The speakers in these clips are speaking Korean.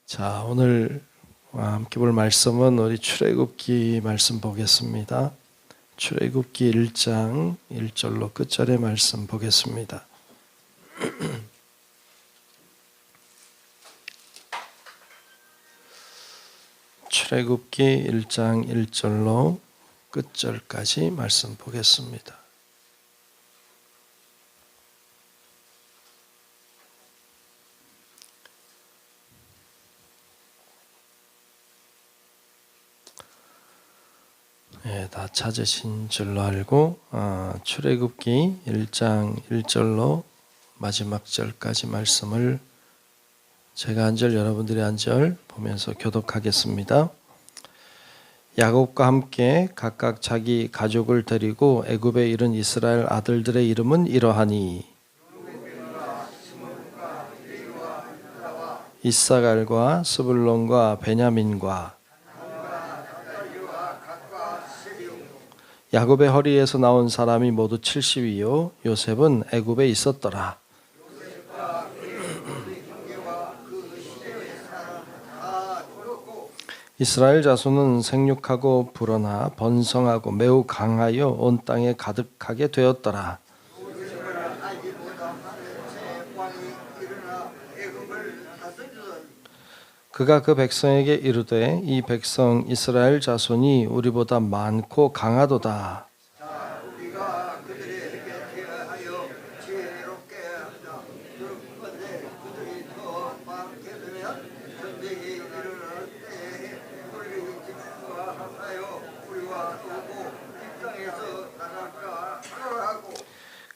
자, 오늘 함께 볼 말씀은 우리 출애굽기 말씀 보겠습니다. 출애굽기 1장 1절로 끝절의 말씀 보겠습니다. 출애굽기 1장 1절로 끝절까지 말씀 보겠습니다. 다 찾으신 줄로 알고 출애굽기 1장 1절로 마지막 절까지 말씀을 제가 한 절 여러분들이 한 절 보면서 교독하겠습니다. 야곱과 함께 각각 자기 가족을 데리고 애굽에 이른 이스라엘 아들들의 이름은 이러하니 이사갈과 스불론과 베냐민과 야곱의 허리에서 나온 사람이 모두 70이요 요셉은 애굽에 있었더라. 이스라엘 자손은 생육하고 불어나 번성하고 매우 강하여 온 땅에 가득하게 되었더라. 그가 그 백성에게 이르되 이 백성 이스라엘 자손이 우리보다 많고 강하도다.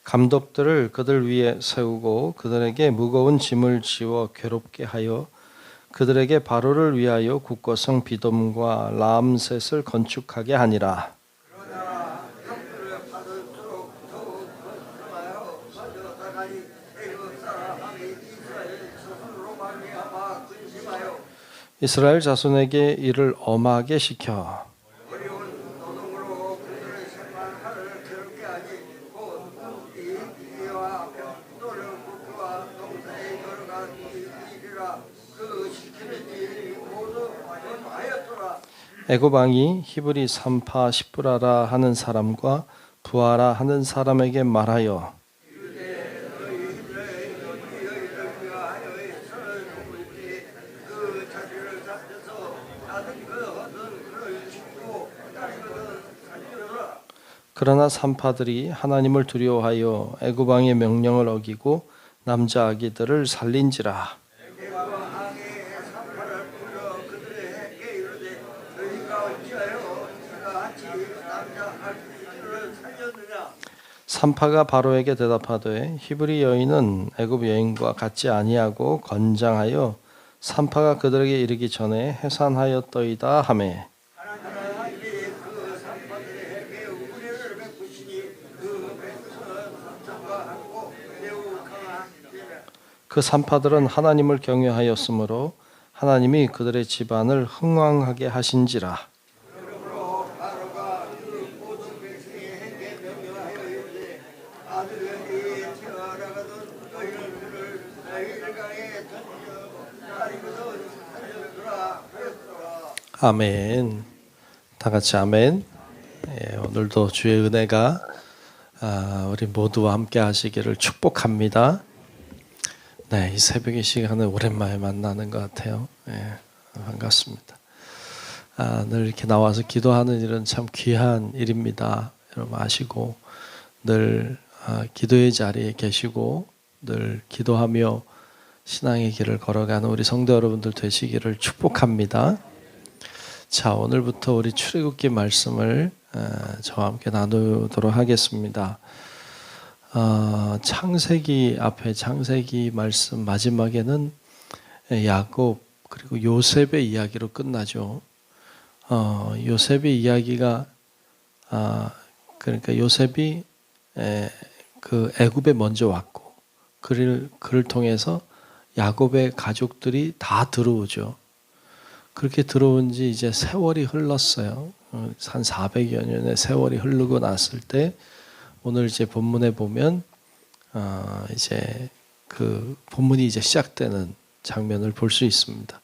감독들을 그들 위에 세우고 그들에게 무거운 짐을 지워 괴롭게 하여 그들에게 바로를 위하여 국거성 비돔과 라암셋을 건축하게 하니라. 이스라엘 자손에게 이를 엄하게 시켜 애굽 왕이 히브리 산파 시브라라 하는 사람과 부하라 하는 사람에게 말하여 그러나 산파들이 하나님을 두려워하여 애굽 왕의 명령을 어기고 남자 아기들을 살린지라. 산파가 바로에게 대답하되 히브리 여인은 애굽 여인과 같지 아니하고 건장하여 산파가 그들에게 이르기 전에 해산하였더이다 하매 그 산파들은 하나님을 경외하였으므로 하나님이 그들의 집안을 흥왕하게 하신지라. 아멘. 다 같이 아멘. 오늘도 주의 은혜가 우리 모두와 함께 하시기를 축복합니다. 네, 이 새벽의 시간은 오랜만에 만나는 것 같아요. 반갑습니다. 늘 이렇게 나와서 기도하는 일은 참 귀한 일입니다. 여러분 아시고 늘 기도의 자리에 계시고 늘 기도하며 신앙의 길을 걸어가는 우리 성도 여러분들 되시기를 축복합니다. 자, 오늘부터 우리 출애굽기 말씀을 저와 함께 나누도록 하겠습니다. 창세기 앞에 창세기 말씀 마지막에는 야곱 그리고 요셉의 이야기로 끝나죠. 요셉의 이야기가 그러니까 요셉이 그 애굽에 먼저 왔고 그를 통해서 야곱의 가족들이 다 들어오죠. 그렇게 들어온 지 이제 세월이 흘렀어요. 한 400여 년의 세월이 흐르고 났을 때 오늘 이제 본문에 보면 이제 그 본문이 이제 시작되는 장면을 볼 수 있습니다.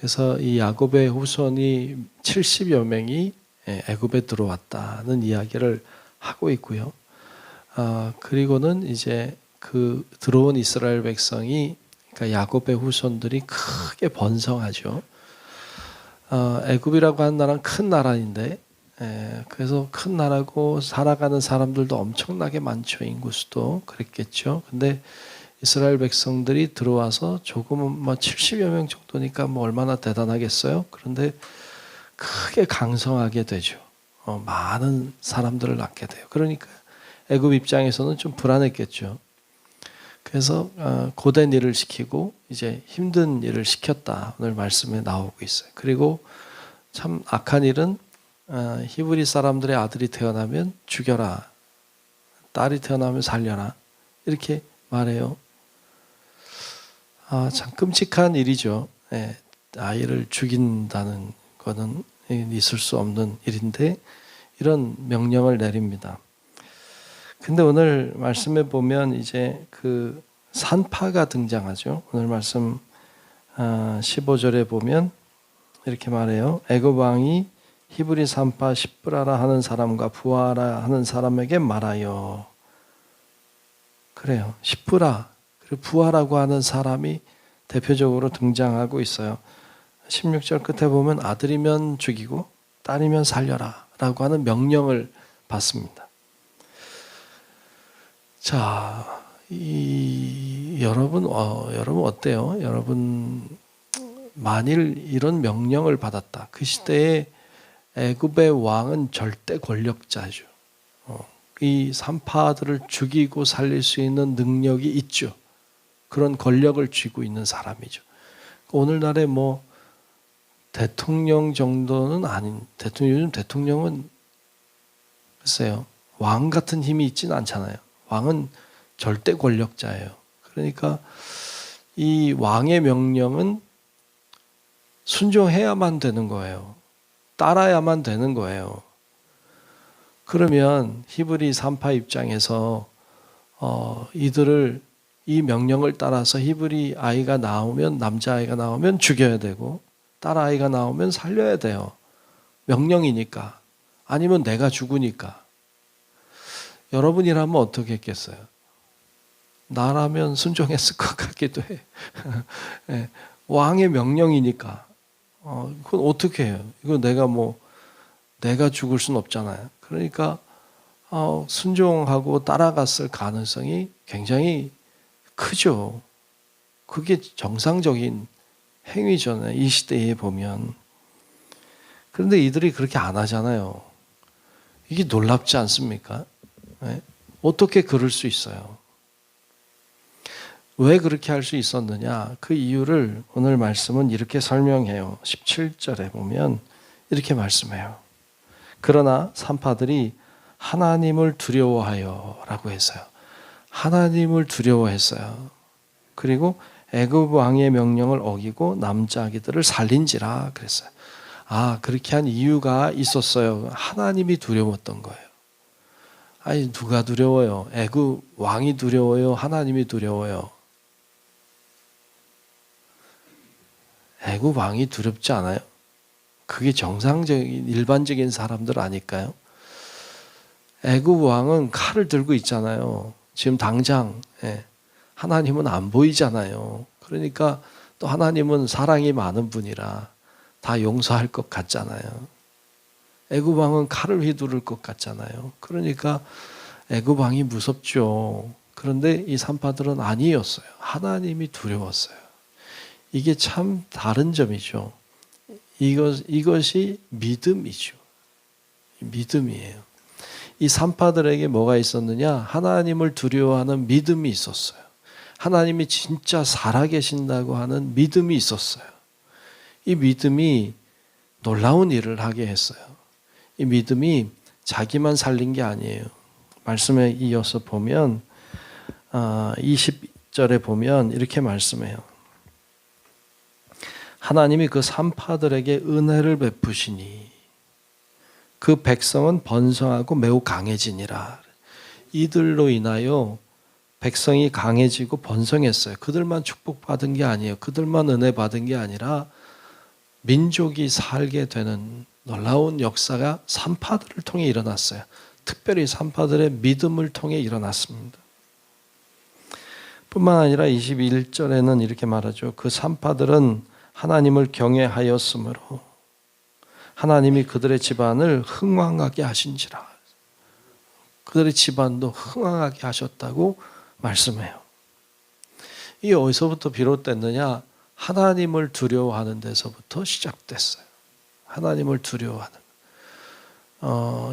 그래서 이 야곱의 후손이 70여 명이 애굽에 들어왔다는 이야기를 하고 있고요. 그리고는 이제 그 들어온 이스라엘 백성이, 그러니까 야곱의 후손들이 크게 번성하죠. 애굽이라고 하는 나라는 큰 나라인데, 그래서 큰 나라고 살아가는 사람들도 엄청나게 많죠. 인구수도 그랬겠죠. 근데 이스라엘 백성들이 들어와서 조금은 뭐 70여 명 정도니까 뭐 얼마나 대단하겠어요. 그런데 크게 강성하게 되죠. 많은 사람들을 낳게 돼요. 그러니까 애굽 입장에서는 좀 불안했겠죠. 그래서 고된 일을 시키고 이제 힘든 일을 시켰다. 오늘 말씀에 나오고 있어요. 그리고 참 악한 일은 히브리 사람들의 아들이 태어나면 죽여라, 딸이 태어나면 살려라, 이렇게 말해요. 참 끔찍한 일이죠. 아이를 죽인다는 것은 있을 수 없는 일인데 이런 명령을 내립니다. 근데 오늘 말씀에 보면 이제 그 산파가 등장하죠. 오늘 말씀 15절에 보면 이렇게 말해요. 애굽 왕이 히브리 산파 십브라라 하는 사람과 부하라 하는 사람에게 말하여. 그래요. 십브라 그리고 부하라고 하는 사람이 대표적으로 등장하고 있어요. 16절 끝에 보면 아들이면 죽이고 딸이면 살려라 라고 하는 명령을 받습니다. 자, 여러분 어때요? 여러분 만일 이런 명령을 받았다. 그 시대에 애굽의 왕은 절대 권력자죠. 이 산파들을 죽이고 살릴 수 있는 능력이 있죠. 그런 권력을 쥐고 있는 사람이죠. 오늘날에 뭐 대통령 정도는 아닌, 요즘 대통령은 글쎄요, 왕 같은 힘이 있지는 않잖아요. 왕은 절대 권력자예요. 그러니까 이 왕의 명령은 순종해야만 되는 거예요. 따라야만 되는 거예요. 그러면 히브리 산파 입장에서 이들을 이 명령을 따라서 히브리 아이가 나오면, 남자아이가 나오면 죽여야 되고 딸아이가 나오면 살려야 돼요. 명령이니까. 아니면 내가 죽으니까. 여러분이라면 어떻게 했겠어요? 나라면 순종했을 것 같기도 해. 네, 왕의 명령이니까. 그건 어떻게 해요? 이거 내가 죽을 수는 없잖아요. 그러니까 순종하고 따라갔을 가능성이 굉장히 크죠. 그게 정상적인 행위잖아요. 이 시대에 보면. 그런데 이들이 그렇게 안 하잖아요. 이게 놀랍지 않습니까? 네? 어떻게 그럴 수 있어요? 왜 그렇게 할 수 있었느냐? 그 이유를 오늘 말씀은 이렇게 설명해요. 17절에 보면 이렇게 말씀해요. 그러나 산파들이 하나님을 두려워하여 라고 했어요. 하나님을 두려워했어요. 그리고 애굽 왕의 명령을 어기고 남자아기들을 살린지라 그랬어요. 그렇게 한 이유가 있었어요. 하나님이 두려웠던 거예요. 아니, 누가 두려워요? 애굽 왕이 두려워요? 하나님이 두려워요? 애굽 왕이 두렵지 않아요? 그게 정상적인 일반적인 사람들 아닐까요? 애굽 왕은 칼을 들고 있잖아요. 지금 당장. 하나님은 안 보이잖아요. 그러니까 또 하나님은 사랑이 많은 분이라 다 용서할 것 같잖아요. 애굽 왕은 칼을 휘두를 것 같잖아요. 그러니까 애굽 왕이 무섭죠. 그런데 이 산파들은 아니었어요. 하나님이 두려웠어요. 이게 참 다른 점이죠. 이것이 믿음이죠. 믿음이에요. 이 산파들에게 뭐가 있었느냐? 하나님을 두려워하는 믿음이 있었어요. 하나님이 진짜 살아계신다고 하는 믿음이 있었어요. 이 믿음이 놀라운 일을 하게 했어요. 이 믿음이 자기만 살린 게 아니에요. 말씀에 이어서 보면 20절에 보면 이렇게 말씀해요. 하나님이 그 산파들에게 은혜를 베푸시니 그 백성은 번성하고 매우 강해지니라. 이들로 인하여 백성이 강해지고 번성했어요. 그들만 축복받은 게 아니에요. 그들만 은혜 받은 게 아니라 민족이 살게 되는 놀라운 역사가 산파들을 통해 일어났어요. 특별히 산파들의 믿음을 통해 일어났습니다. 뿐만 아니라 21절에는 이렇게 말하죠. 그 산파들은 하나님을 경외하였으므로 하나님이 그들의 집안을 흥왕하게 하신지라. 그들의 집안도 흥왕하게 하셨다고 말씀해요. 이게 어디서부터 비롯됐느냐? 하나님을 두려워하는 데서부터 시작됐어요. 하나님을 두려워하는.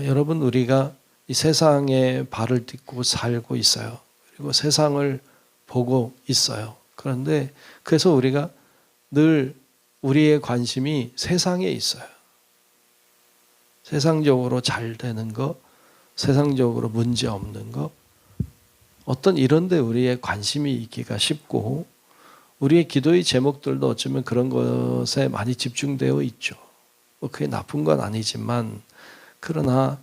여러분, 우리가 이 세상에 발을 딛고 살고 있어요. 그리고 세상을 보고 있어요. 그런데 그래서 우리가 늘 우리의 관심이 세상에 있어요. 세상적으로 잘 되는 거, 세상적으로 문제 없는 거, 어떤 이런 데 우리의 관심이 있기가 쉽고 우리의 기도의 제목들도 어쩌면 그런 것에 많이 집중되어 있죠. 그게 나쁜 건 아니지만 그러나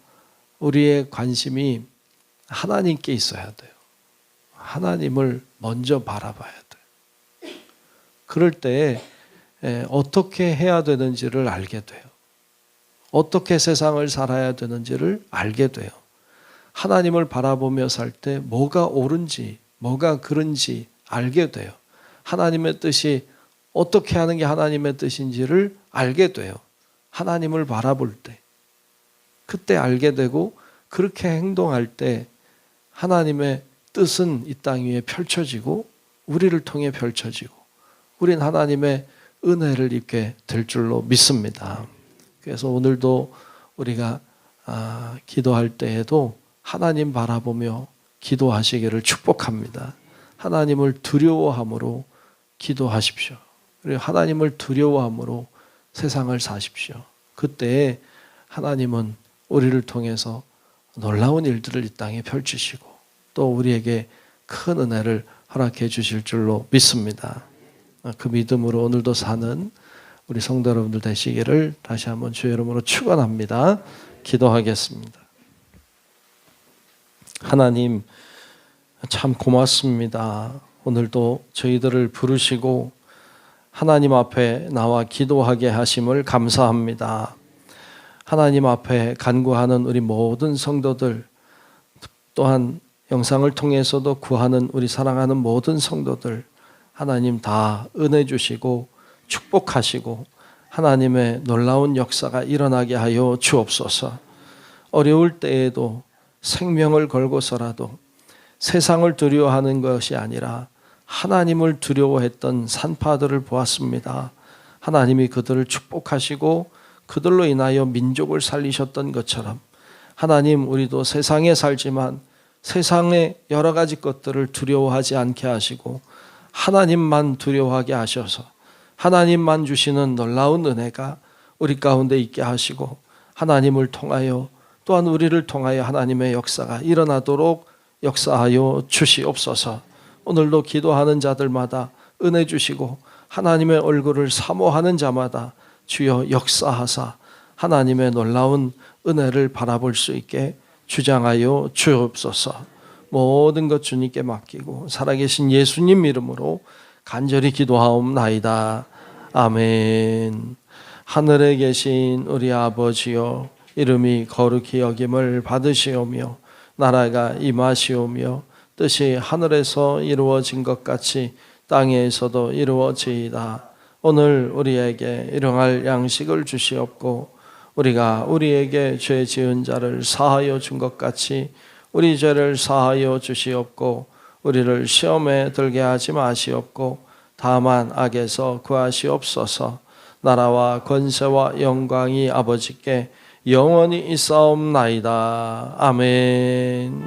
우리의 관심이 하나님께 있어야 돼요. 하나님을 먼저 바라봐야 돼요. 그럴 때 어떻게 해야 되는지를 알게 돼요. 어떻게 세상을 살아야 되는지를 알게 돼요. 하나님을 바라보며 살 때 뭐가 옳은지 뭐가 그른지 알게 돼요. 하나님의 뜻이 어떻게 하는 게 하나님의 뜻인지를 알게 돼요. 하나님을 바라볼 때 그때 알게 되고 그렇게 행동할 때 하나님의 뜻은 이 땅 위에 펼쳐지고 우리를 통해 펼쳐지고 우린 하나님의 은혜를 입게 될 줄로 믿습니다. 그래서 오늘도 우리가 기도할 때에도 하나님 바라보며 기도하시기를 축복합니다. 하나님을 두려워함으로 기도하십시오. 그리고 하나님을 두려워함으로 세상을 사십시오. 그때 하나님은 우리를 통해서 놀라운 일들을 이 땅에 펼치시고 또 우리에게 큰 은혜를 허락해 주실 줄로 믿습니다. 그 믿음으로 오늘도 사는 우리 성도 여러분들 되시기를 다시 한번 주의 이름으로 축원합니다. 기도하겠습니다. 하나님 참 고맙습니다. 오늘도 저희들을 부르시고 하나님 앞에 나와 기도하게 하심을 감사합니다. 하나님 앞에 간구하는 우리 모든 성도들 또한 영상을 통해서도 구하는 우리 사랑하는 모든 성도들 하나님 다 은혜 주시고 축복하시고 하나님의 놀라운 역사가 일어나게 하여 주옵소서. 어려울 때에도 생명을 걸고서라도 세상을 두려워하는 것이 아니라 하나님을 두려워했던 산파들을 보았습니다. 하나님이 그들을 축복하시고 그들로 인하여 민족을 살리셨던 것처럼 하나님 우리도 세상에 살지만 세상의 여러 가지 것들을 두려워하지 않게 하시고 하나님만 두려워하게 하셔서 하나님만 주시는 놀라운 은혜가 우리 가운데 있게 하시고 하나님을 통하여 또한 우리를 통하여 하나님의 역사가 일어나도록 역사하여 주시옵소서. 오늘도 기도하는 자들마다 은혜 주시고 하나님의 얼굴을 사모하는 자마다 주여 역사하사 하나님의 놀라운 은혜를 바라볼 수 있게 주장하여 주옵소서. 모든 것 주님께 맡기고 살아계신 예수님 이름으로 간절히 기도하옵나이다. 아멘. 하늘에 계신 우리 아버지여 이름이 거룩히 여김을 받으시오며 나라가 임하시오며 뜻이 하늘에서 이루어진 것 같이 땅에서도 이루어지이다. 오늘 우리에게 일용할 양식을 주시옵고 우리가 우리에게 죄 지은 자를 사하여 준 것 같이 우리 죄를 사하여 주시옵고 우리를 시험에 들게 하지 마시옵고 다만 악에서 구하시옵소서. 나라와 권세와 영광이 아버지께 영원히 있사옵나이다. 아멘.